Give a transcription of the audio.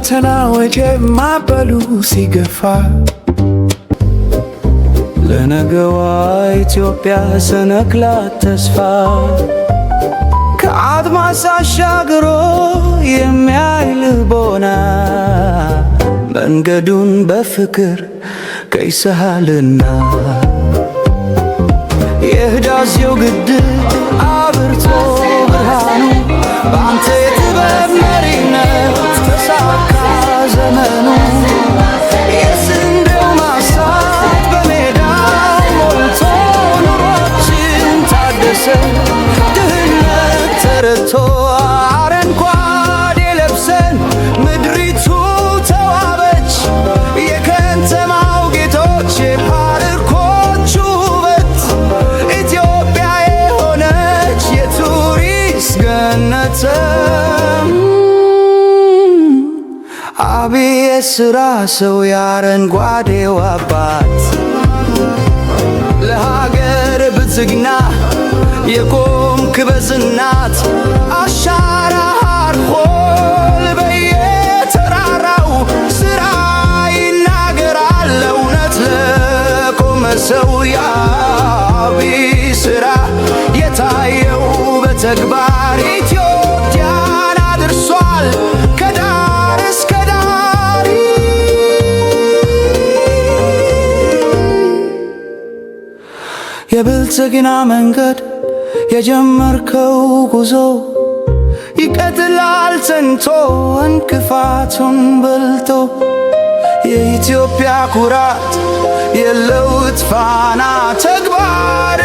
ፈተና ወጀብ ማዕበሉ ሲገፋ ለነገዋ ኢትዮጵያ ሰነክላት ተስፋ ከአድማስ አሻግሮ የሚያይ ልቦና መንገዱን በፍቅር ቀይሰሃልና የህዳሴው ግድብ አብርቶ ብርሃኑ በአንተ የጥበብ መሪነት ተሳካ ዘመኑ። የስንዴው ማሳት በሜዳው ሞልቶ ኑሯችን ታደሰ ድህነት ተረቶ አረንጓዴ ለብሰን ምድሪቱ ተዋበች የከተማው ጌጦች የፓርኮቹ ውበት ኢትዮጵያ የሆነች የቱሪስት ገነት። አብይ የሥራ ሰው የአረንጓዴው አባት ለሀገር ብልጽግና የቆምክ በጽናት አሻራ አርፎል በየተራራው ሥራ ይናገራል እውነት ለቆመ ሰው። የአብይ ሥራ የታየው በተግባር ኢትዮጵያን አድርሷል ከዳር እስከ ዳር። የብልጽግና መንገድ የጀመርከው ጉዞ ይቀጥላል ጸንቶ እንቅፋቱን በልቶ የኢትዮጵያ ኩራት የለውጥ ፋና ተግባር